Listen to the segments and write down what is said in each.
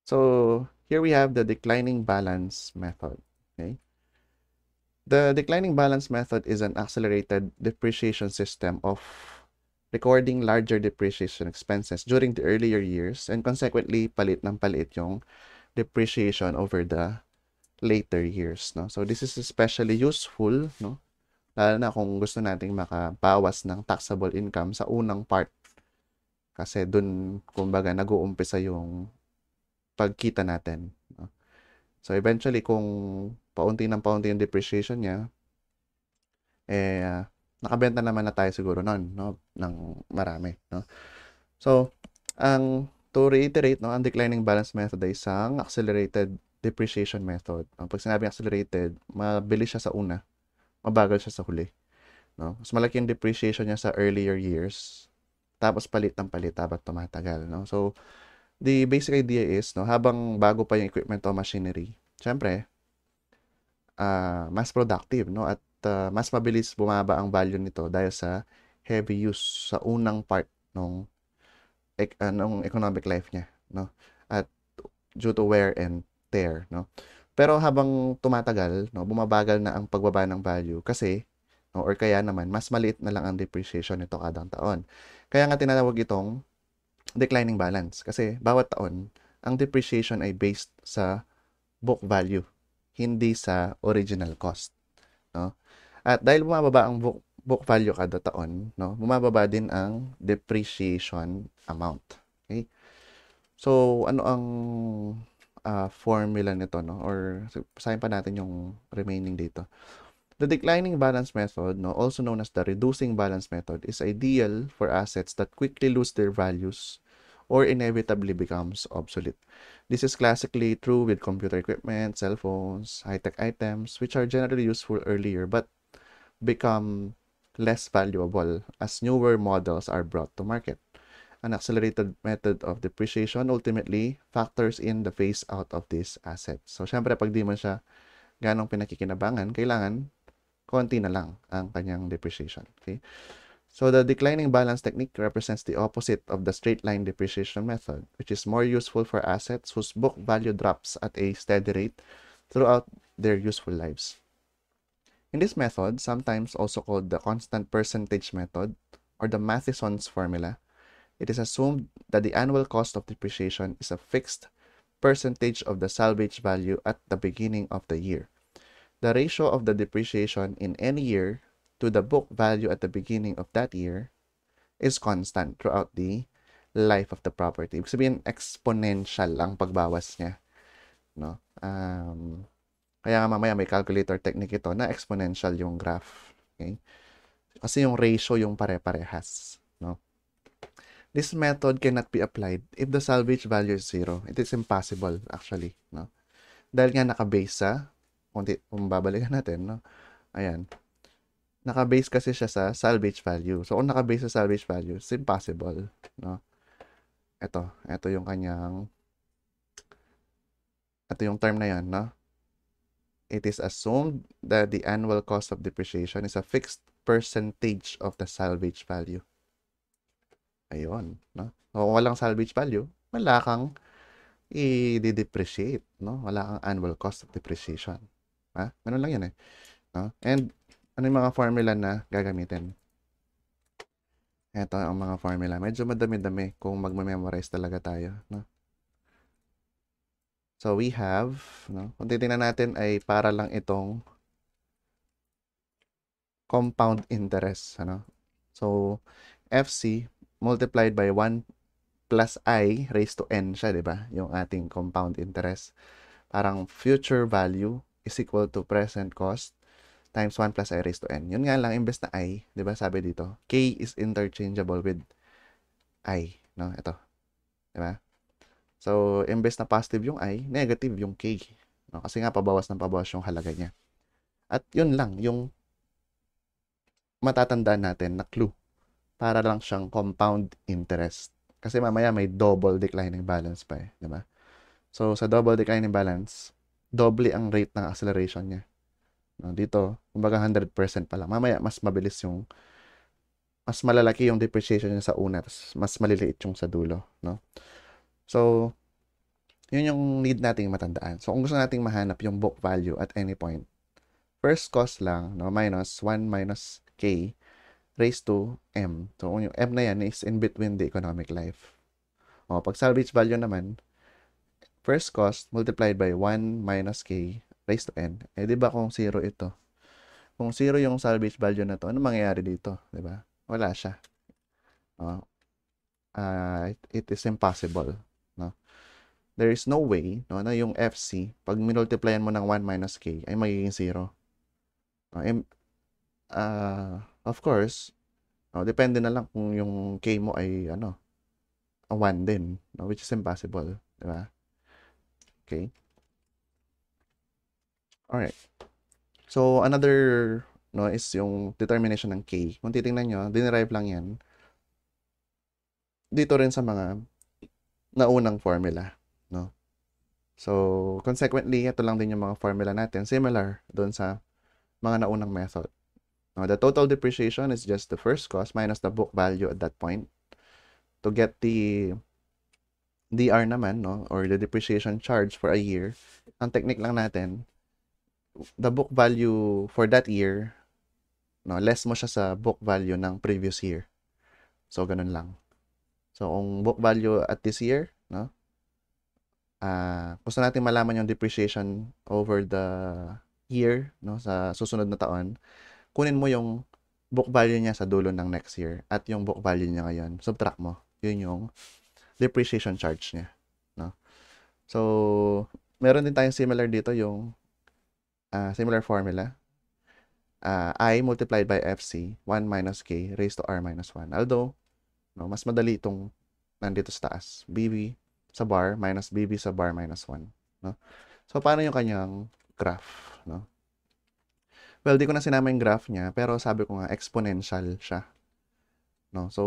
So here we have the declining balance method. Okay. The declining balance method is an accelerated depreciation system of recording larger depreciation expenses during the earlier years and consequently palit ng palit yung depreciation over the later years, no? So this is especially useful, no? Lalo na kung gusto nating makabawas ng taxable income sa unang part kasi dun kumbaga nag-uumpisa yung pagkita natin, no? So eventually kung paunti ng paunti yung depreciation niya, nakabenta naman na tayo siguro nun, no? Ng marami, no? So, to reiterate, no, ang declining balance method ay isang accelerated depreciation method. Pag sinabing accelerated, mabilis siya sa una, mabagal siya sa huli, no? Mas malaki yung depreciation niya sa earlier years, tapos palit ng palit habang tumatagal, no? So, the basic idea is, no, habang bago pa yung equipment o machinery, syempre, mas productive, no? At mas mabilis bumaba ang value nito dahil sa heavy use sa unang part nung economic life niya, no? At due to wear and tear, no? Pero habang tumatagal, no, bumabagal na ang pagbaba ng value kasi, no, or kaya naman, mas maliit na lang ang depreciation nito kada taon. Kaya nga tinatawag itong declining balance kasi bawat taon, ang depreciation ay based sa book value, hindi sa original cost, no? At dahil bumababa ang book value kada taon, no, bumababa din ang depreciation amount. Okay? So, ano ang formula nito, no? Or basahin pa natin yung remaining dito. The declining balance method, no, also known as the reducing balance method, is ideal for assets that quickly lose their values or inevitably becomes obsolete. This is classically true with computer equipment, cell phones, high-tech items, which are generally useful earlier but become less valuable as newer models are brought to market. An accelerated method of depreciation ultimately factors in the phase out of these assets. So, syempre, pag di mo siya ganong pinakikinabangan, kailangan konti na lang ang kanyang depreciation. Okay? So, the declining balance technique represents the opposite of the straight line depreciation method, which is more useful for assets whose book value drops at a steady rate throughout their useful lives. In this method, sometimes also called the constant percentage method or the Matheson's formula, it is assumed that the annual cost of depreciation is a fixed percentage of the salvage value at the beginning of the year. The ratio of the depreciation in any year to the book value at the beginning of that year is constant throughout the life of the property. Ibig sabihin, exponential ang pagbawas niya, no? Kaya nga mamaya may calculator technique ito na exponential yung graph. Okay? Kasi yung ratio yung pare-parehas, no? This method cannot be applied if the salvage value is 0. It is impossible actually, no? Dahil nga naka-base sa kung babalikan natin, no? Ayan. Naka-base kasi siya sa salvage value. So kung naka-base sa salvage value, it's impossible, no? Ito yung kanyang ito yung term na 'yan, no? It is assumed that the annual cost of depreciation is a fixed percentage of the salvage value. Ayun, no? So, kung walang salvage value, wala kang i-depreciate, no? Wala kang annual cost of depreciation. Ha? Ganun lang 'yan eh, no? And ano yung mga formula na gagamitin? Ito ang mga formula. Medyo madami-dami kung magme-memorize talaga tayo, no? So we have, no? Kung titingnan natin ay para lang itong compound interest, ano? So FC multiplied by 1 plus I raised to n siya, 'di ba? Yung ating compound interest. Parang future value is equal to present cost times 1 plus I raised to n. Yun nga lang, imbes na I, 'di ba sabi dito, K is interchangeable with I, no? Ito, 'di ba? So, imbes na positive yung I, negative yung K. No? Kasi nga, pabawas ng pabawas yung halaga niya. At yun lang, yung matatandaan natin na clue. Para lang siyang compound interest. Kasi mamaya may double declining balance pa eh. Diba? So, sa double declining balance, doble ang rate ng acceleration niya. No, dito, kumbaga 100% pa lang. Mamaya, mas mabilis yung, mas malalaki yung depreciation niya sa una, mas maliliit yung sa dulo. No? So, Yun yung need nating matandaan. So, kung gusto nating mahanap yung book value at any point, first cost lang, no, minus 1 minus k raised to m. So, yung m na yan is in between the economic life. O, pag salvage value naman, first cost multiplied by 1 minus k raised to n. Eh, di ba kung 0 ito? Kung 0 yung salvage value na to, ano mangyayari dito? Di ba? Wala siya. O, it is impossible. No? There is no way no, na yung FC, pag minultiplyan mo ng 1 minus k, ay magiging 0. No? Of course, no, depende na lang kung yung k mo ay 1 din, no? Which is impossible. Diba? Okay. Alright. So, another no, is yung determination ng k. Kung titingnan nyo, dinerive lang yan dito rin sa mga naunang formula. No? So, consequently, ito lang din yung mga formula natin. Similar doon sa mga naunang method. No, the total depreciation is just the first cost minus the book value at that point. To get the DR naman, no, or the depreciation charge for a year, ang technique lang natin, the book value for that year, no, less mo siya sa book value ng previous year. So, ganun lang. So, kung book value at this year, no, gusto natin malaman yung depreciation over the year, no, sa susunod na taon, kunin mo yung book value niya sa dulo ng next year at yung book value niya ngayon, subtract mo. Yun yung depreciation charge niya. No? So, meron din tayong similar dito yung similar formula. I multiplied by FC, 1 minus K raised to R minus 1. Although, no, mas madali itong nandito sa taas. BB sa bar minus BB sa bar minus 1. No? So, paano yung kanyang graph? No? Well, di ko na sinama yung graph niya, pero sabi ko nga, exponential siya. No? So,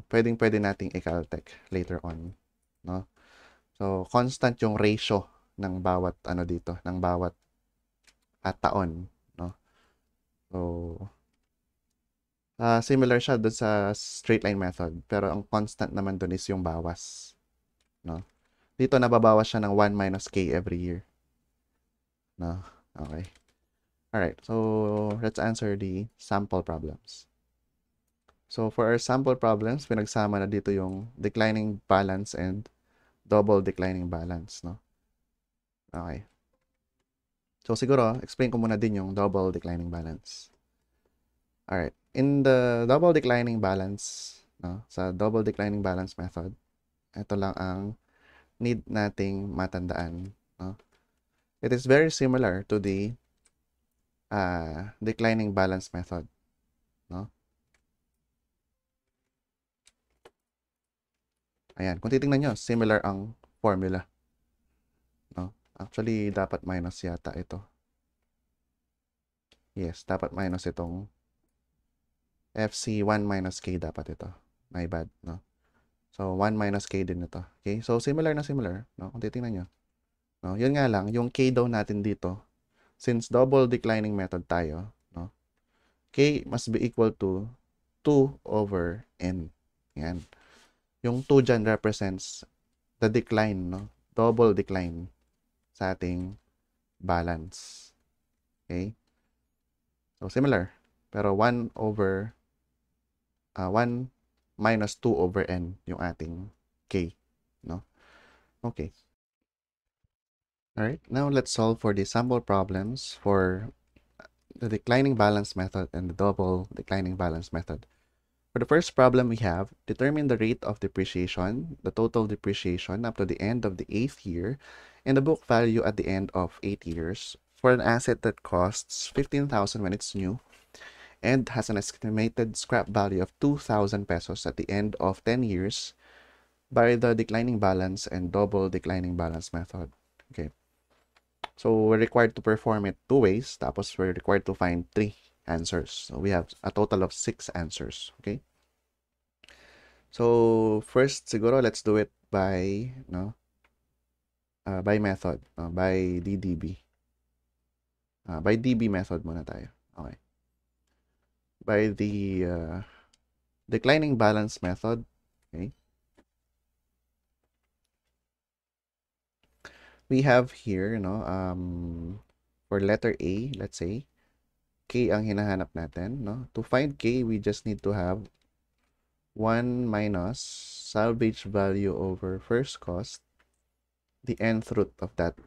pwede nating i-caltech later on. No? So, constant yung ratio ng bawat dito, ng bawat taon, no? So, similar siya doon sa straight line method, pero ang constant naman doon is yung bawas, no? Dito nababawas siya ng 1 minus k every year. No? Okay. Alright, so let's answer the sample problems. So, for our sample problems, pinagsama na dito yung declining balance and double declining balance, no? Okay. So, siguro, explain ko muna din yung double declining balance. Alright. In the double declining balance, no, sa double declining balance method, ito lang ang need nating matandaan. No? It is very similar to the declining balance method. No? Ayan. Kung titingnan nyo, similar ang formula. No? Actually, dapat minus yata ito. Yes, dapat minus itong FC 1 minus K dapat ito. My bad, no? So, 1 minus K din ito. Okay? So, similar na similar, no? Kung titingnan nyo. No? Yun nga lang, yung K daw natin dito, since double declining method tayo, no? K must be equal to 2 over N. Yan. Yung 2 dyan represents the decline, no? Double decline sa ating balance. Okay? So, similar. Pero 1 over 1 minus 2 over N yung ating K. No? Okay. Alright, now let's solve for the sample problems for the declining balance method and the double declining balance method. For the first problem we have, determine the rate of depreciation, the total depreciation up to the end of the 8th year, and the book value at the end of 8 years for an asset that costs 15,000 when it's new and has an estimated scrap value of 2,000 pesos at the end of 10 years by the declining balance and double declining balance method. Okay. So, we're required to perform it 2 ways, tapos we're required to find 3 answers. So, we have a total of 6 answers. Okay? So, first, siguro, let's do it by, by method, by DDB. By DB method muna tayo. Okay. By the declining balance method, okay? we have here, for letter A, let's say, K ang hinahanap natin, no? To find K, we just need to have 1 minus salvage value over first cost, the nth root of that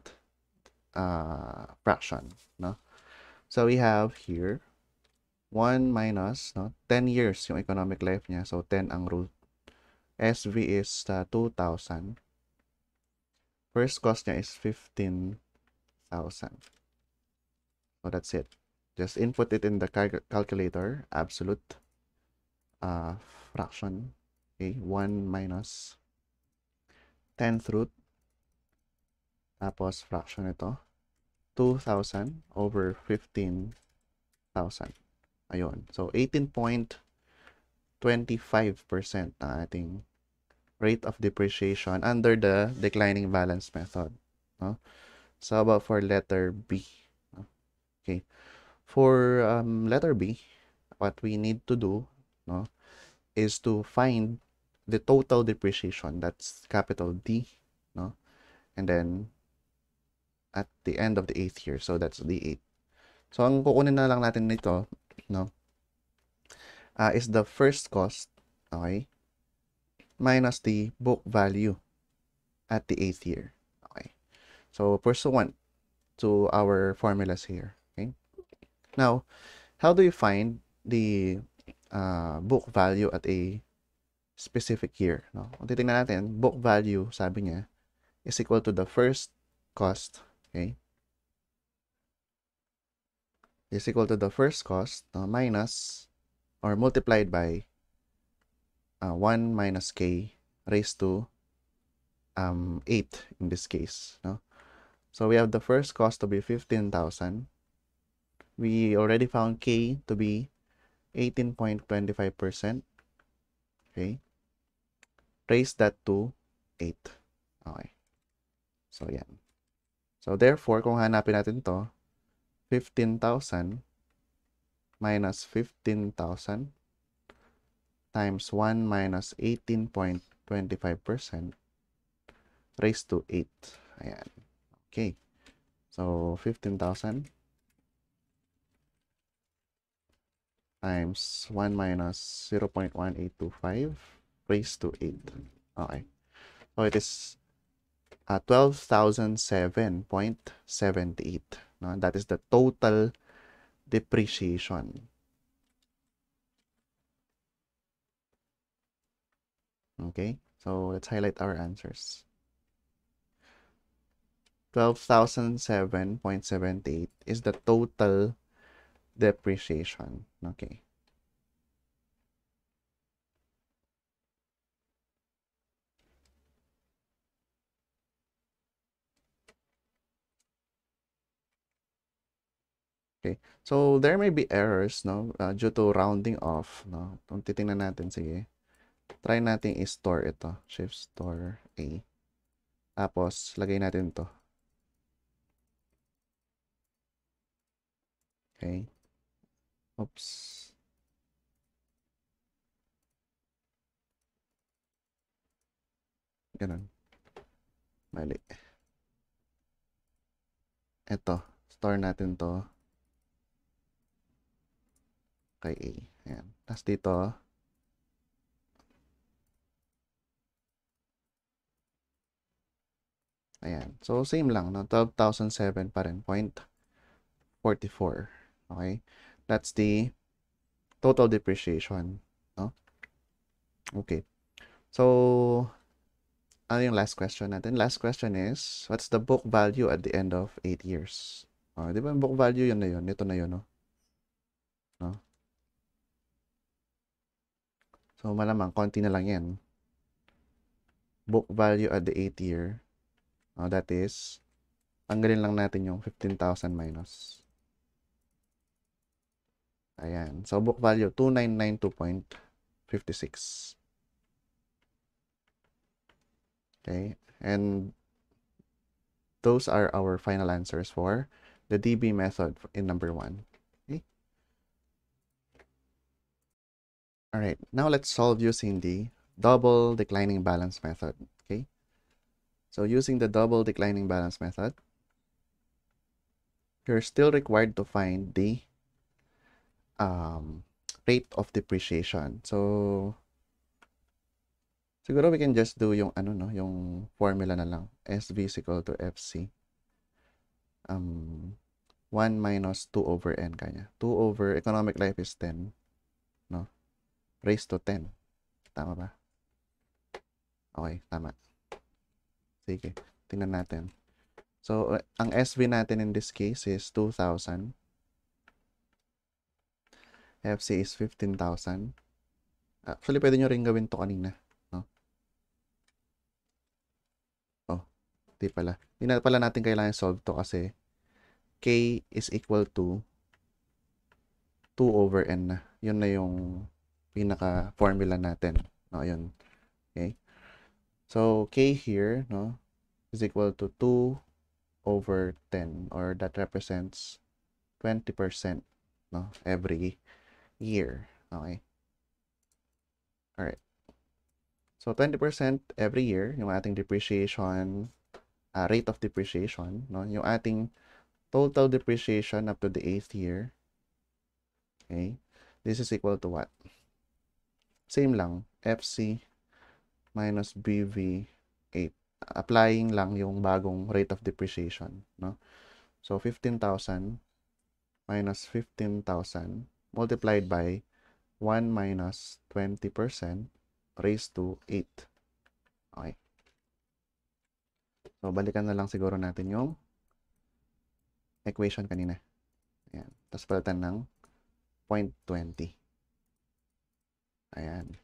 fraction, no? So we have here 1 minus, no, 10 years yung economic life niya. So 10 ang root. SV is 2,000. First cost niya is 15,000. So that's it. Just input it in the calculator, absolute fraction. Okay, 1 minus 10th root. Tapos fraction ito. 2,000 over 15,000. Ayun. So 18.25% ang ating rate of depreciation under the declining balance method. No? So about for letter B. Okay. For letter B, what we need to do, no, is to find the total depreciation. That's capital D, no, and then at the end of the 8th year. So that's D8. So ang kukunin na lang natin nito, no, is the first cost, okay, minus the book value at the 8th year. Okay. So pursuant to our formulas here. Okay. Now, how do you find the book value at a specific year? No? Kung titingnan natin, book value, sabi niya, is equal to the first cost, okay? Is equal to the first cost minus or multiplied by 1 minus k raised to 8 in this case. No? So we have the first cost to be 15,000. We already found k to be 18.25%. Okay. Raise that to 8. Okay. So, yan. So, therefore, kung hanapin natin to, 15,000 minus 15,000 times 1 minus 18.25% raised to 8. Ayan. Okay. So, 15,000 times 1 minus 0.1825 raised to 8. Okay. So, it is 12,007.78. No? That is the total depreciation. Okay, so let's highlight our answers. 12,007.78 is the total depreciation. Okay. Okay. So there may be errors, no, due to rounding off, no. Kung titingnan natin, sige. Try natin i-store ito. Shift store A. Tapos lagay natin to. Okay. Oops. Ganun. Mali. Ito. Store natin to kay A. Ayan. Tapos dito, ayan. So, same lang, no? 12,007 pa rin, 0.44. Okay? That's the total depreciation, no? Okay. So, ano yung last question natin? Last question is, what's the book value at the end of 8 years? Di ba yung book value yun na yun? Ito na yun, no? So, malamang, konti na lang yan. Book value at the 8th year. That is, tanggalin lang natin yung 15,000 minus. Ayan. So, book value, 2,992.56. Okay. And those are our final answers for the DB method in number 1. Okay. All right. Now, let's solve using the double declining balance method. Okay. So using the double declining balance method, you're still required to find the rate of depreciation. So siguro we can just do yung ano no, yung formula na lang. SV is equal to FC. 1 minus 2 over n kanya. 2 over economic life is 10, no? Raised to 10. Tama ba? Okay, tama. Sige, tingnan natin. So, ang SV natin in this case is 2,000. FC is 15,000. Actually, pwede nyo rin gawin to kanina, no? Oh, di pala. Hindi na pala natin kailangan solve to kasi K is equal to 2 over N na. Yun na yung pinaka-formula natin. No, yun. Okay? So, K here, no, is equal to 2 over 10, or that represents 20%, no, every year. Okay? Alright. So, 20% every year, yung ating depreciation, rate of depreciation, no, yung ating total depreciation up to the 8th year. Okay? This is equal to what? Same lang, FC minus BV8. Applying lang yung bagong rate of depreciation, no? So, 15,000 minus 15,000 multiplied by 1 minus 20% raised to 8. Okay. So, balikan na lang siguro natin yung equation kanina. Ayan. Tapos palitan ng 0.20. Ayan.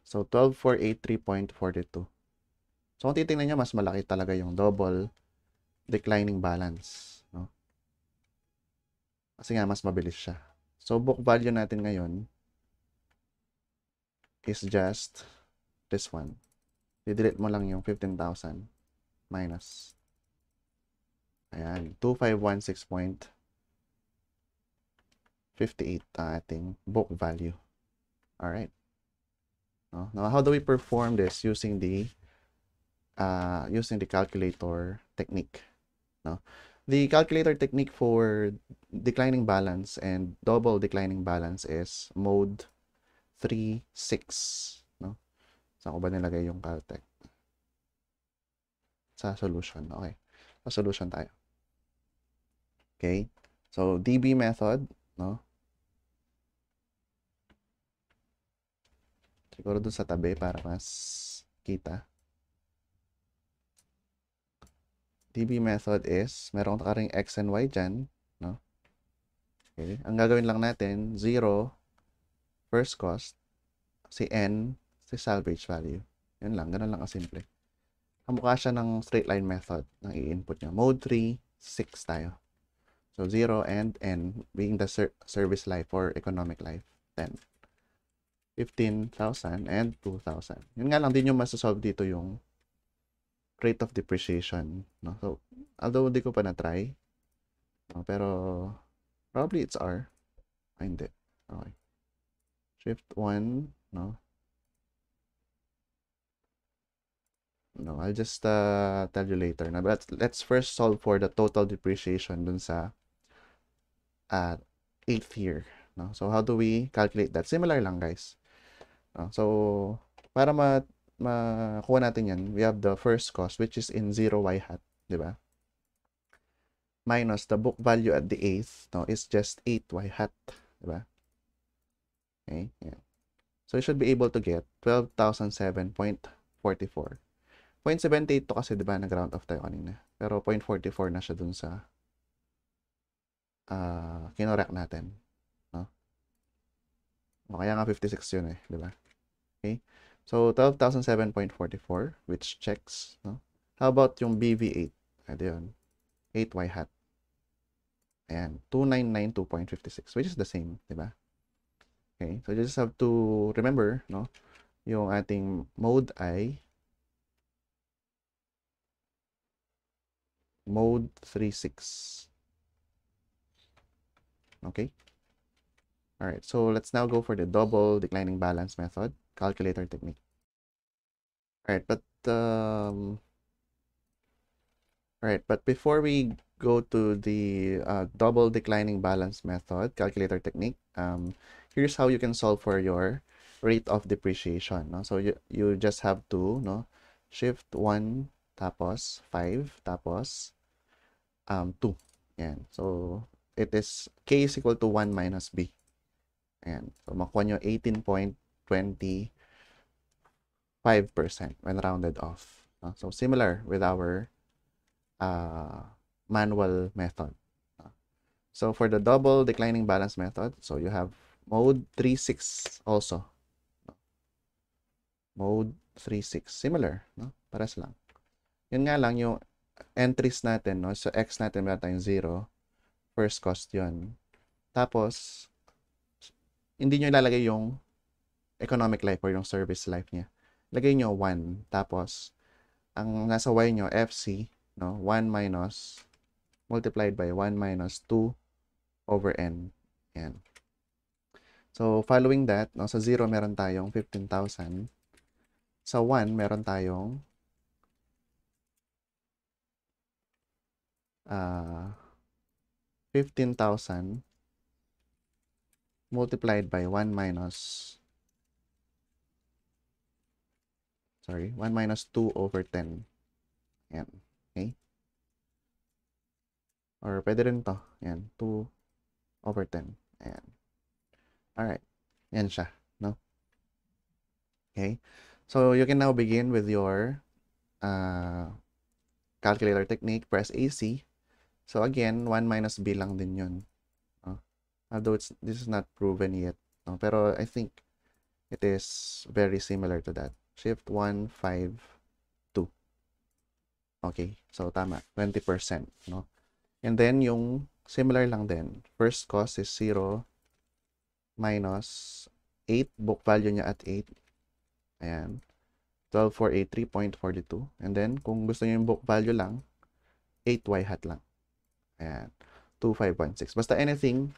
So, 12,483.42. So, kung titingnan nyo, mas malaki talaga yung double declining balance, no? Kasi nga, mas mabilis siya. So, book value natin ngayon is just this one. I-delete mo lang yung 15,000 minus. Ayan, 2516.58 ang ating book value. Alright. No? Now, how do we perform this using the calculator technique? No? The calculator technique for declining balance and double declining balance is mode 3.6. No? Saan ko ba nilagay yung caltech? Sa solution. Okay. Sa solution tayo. Okay. So, DB method, no? Siguro dun sa tabi para mas kita. DB method is, meron ka ring X and Y dyan, no? Okay. Ang gagawin lang natin, 0, first cost, si N, si salvage value. Yun lang, ganun lang kasimple. Kamukha siya ng straight line method ng i-input nyo. Mode 3, 6 tayo. So, 0 and N being the service life or economic life, 10. 15,000 and 2,000. Yun nga lang, din yung masasolve dito yung rate of depreciation. No? So, although hindi ko pa na-try, no? Pero probably it's R. Ay, hindi. Okay. Shift 1, no? No, I'll just tell you later. Now, but let's first solve for the total depreciation dun sa 8th year. No? So, how do we calculate that? Similar lang, guys. No? So, para makuha natin yan, we have the first cost, which is in 0y hat. Diba? Minus the book value at the 8th, no, is just 8y hat. Diba? Okay, yeah. So, you should be able to get 12,007.44. 0.78 to kasi, diba, nag-round off tayo kanina. Pero 0.44 na siya dun sa kinorek natin. No? O, kaya nga 56 yun eh, diba? Okay. So, 12,007.44, which checks, no? How about yung BV8? Ito yun. 8y hat. Ayan. 2,992.56, which is the same, diba? Okay. So, you just have to remember, no? Yung ating mode ay mode 3.6. Okay? Alright, so let's now go for the double declining balance method, calculator technique. Alright, but Alright, but before we go to the double declining balance method calculator technique, here's how you can solve for your rate of depreciation. No? So you just have to shift 1 tapos 5 tapos 2. Yan. So it is k is equal to 1 minus b. Ayan. So makuha nyo 18.25% when rounded off. No? So similar with our manual method. So for the double declining balance method, so you have mode 3.6 also. Mode 3.6, similar, no? Pares lang. Yun nga lang yung entries natin, no? So x natin meron tayong 0, first cost yun. Tapos, hindi nyo ilalagay yung economic life or yung service life niya. Lagay nyo 1. Tapos, ang nasa y nyo, FC, no? 1 minus multiplied by 1 minus 2 over n. Yan. So, following that, no, sa 0 meron tayong 15,000. Sa 1 meron tayong 15,000 multiplied by 1 minus 1 minus 2 over 10. Yan. Okay? Or pwede rin to. Yan. 2 over 10. Ayan. Alright. Yan siya. No? Okay? So, you can now begin with your calculator technique. Press AC. So, again, 1 minus B lang din yun. No? Although this is not proven yet. No? Pero I think it is very similar to that. Shift 1, 5, 2. Okay. So, tama. 20%. No? And then, yung similar lang din. First cost is 0 minus 8. Book value niya at 8. Ayan. 12,483.42. And then, kung gusto niyo yung book value lang, 8y hat lang. Ayan. 2516. Basta anything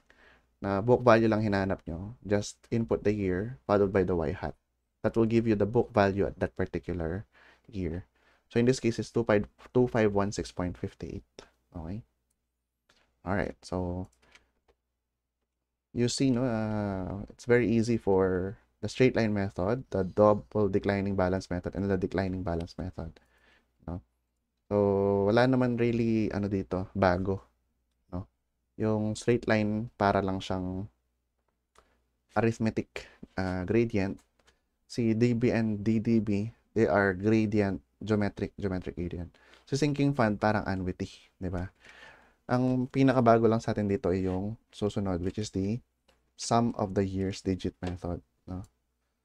na book value lang hinanap nyo, just input the year followed by the y hat. That will give you the book value at that particular year. So, in this case, it's 2516.58. Okay? Alright. So, you see, no, it's very easy for the straight line method, the double declining balance method, and the declining balance method. No? So, wala naman really, dito, bago. No? Yung straight line, para lang siyang arithmetic gradient. Si DB and DDB, they are gradient, geometric gradient. So, sinking fund, parang annuity. Diba? Ang pinakabago lang sa atin dito ay yung susunod, which is the sum of the years digit method. No?